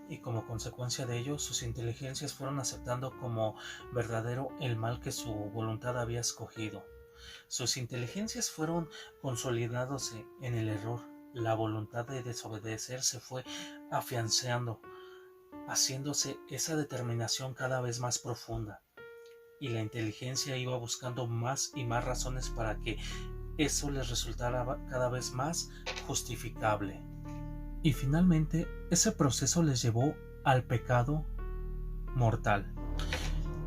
y como consecuencia de ello sus inteligencias fueron aceptando como verdadero el mal que su voluntad había escogido. Sus inteligencias fueron consolidándose en el error. La voluntad de desobedecer se fue afianzando, haciéndose esa determinación cada vez más profunda. Y la inteligencia iba buscando más y más razones para que eso les resultara cada vez más justificable. Y finalmente, ese proceso les llevó al pecado mortal,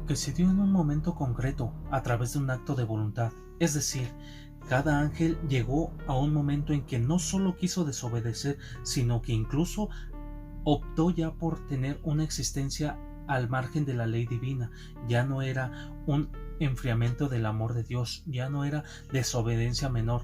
que se dio en un momento concreto a través de un acto de voluntad. Es decir, cada ángel llegó a un momento en que no solo quiso desobedecer, sino que incluso optó ya por tener una existencia al margen de la ley divina. Ya no era un enfriamiento del amor de Dios, ya no era desobediencia menor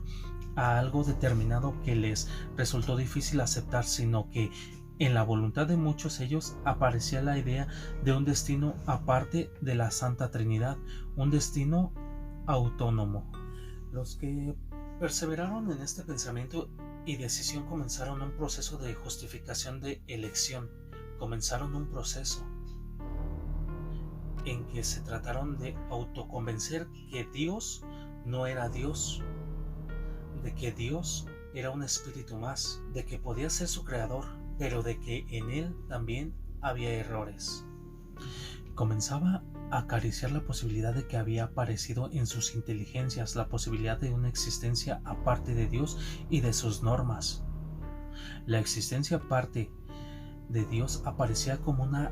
a algo determinado que les resultó difícil aceptar, sino que en la voluntad de muchos ellos aparecía la idea de un destino aparte de la Santa Trinidad, un destino autónomo. Los que perseveraron en este pensamiento y decisión comenzaron un proceso de justificación de elección, comenzaron un proceso en que se trataron de autoconvencer que Dios no era Dios, de que Dios era un espíritu más, de que podía ser su creador, pero de que en él también había errores. Comenzaba a acariciar la posibilidad de que había aparecido en sus inteligencias la posibilidad de una existencia aparte de Dios y de sus normas. La existencia aparte de Dios aparecía como una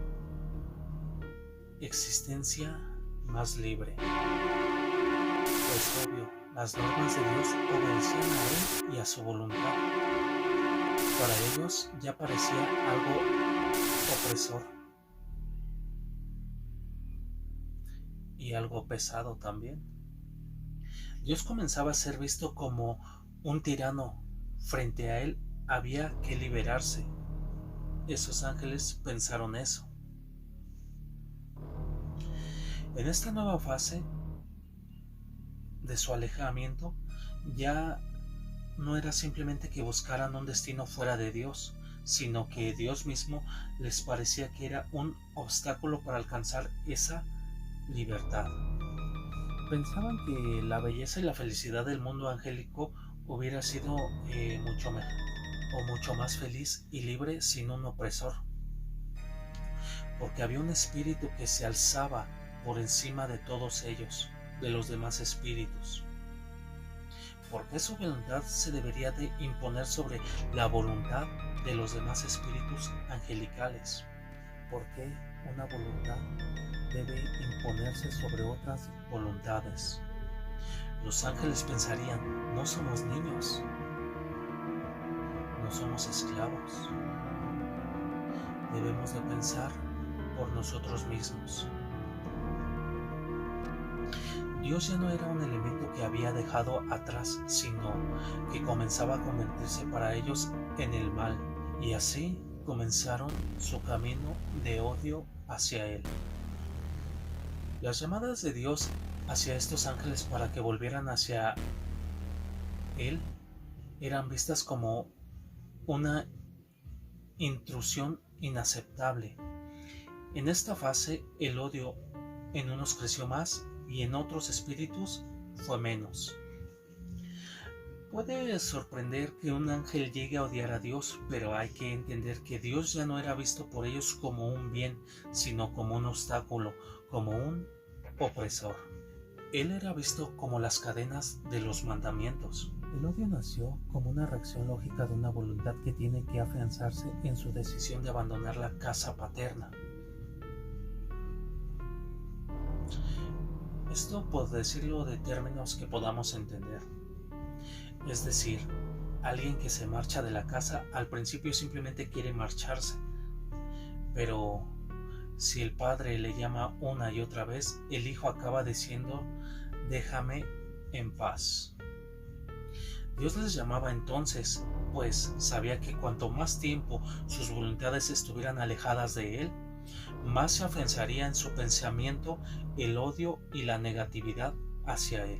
existencia más libre. Pues obvio, las normas de Dios obedecían a Él y a su voluntad. Para ellos ya parecía algo opresor y algo pesado también. Dios comenzaba a ser visto como un tirano. Frente a Él había que liberarse. Esos ángeles pensaron eso. En esta nueva fase de su alejamiento, ya no era simplemente que buscaran un destino fuera de Dios, sino que Dios mismo les parecía que era un obstáculo para alcanzar esa libertad. Pensaban que la belleza y la felicidad del mundo angélico hubiera sido mucho más feliz y libre sin un opresor, porque había un espíritu que se alzaba por encima de todos ellos, de los demás espíritus. ¿Por qué su voluntad se debería de imponer sobre la voluntad de los demás espíritus angelicales? ¿Por qué una voluntad debe imponerse sobre otras voluntades? Los ángeles pensarían: no somos niños, no somos esclavos, debemos de pensar por nosotros mismos. Dios ya no era un elemento que había dejado atrás, sino que comenzaba a convertirse para ellos en el mal, y así comenzaron su camino de odio hacia Él. Las llamadas de Dios hacia estos ángeles para que volvieran hacia Él eran vistas como una intrusión inaceptable. En esta fase, el odio en unos creció más y en otros espíritus fue menos. Puede sorprender que un ángel llegue a odiar a Dios, pero hay que entender que Dios ya no era visto por ellos como un bien, sino como un obstáculo, como un opresor. Él era visto como las cadenas de los mandamientos. El odio nació como una reacción lógica de una voluntad que tiene que afianzarse en su decisión de abandonar la casa paterna. Esto por decirlo de términos que podamos entender. Es decir, alguien que se marcha de la casa al principio simplemente quiere marcharse, pero si el padre le llama una y otra vez, el hijo acaba diciendo: déjame en paz. Dios les llamaba entonces, pues sabía que cuanto más tiempo sus voluntades estuvieran alejadas de Él, más se afianzaría en su pensamiento el odio y la negatividad hacia Él.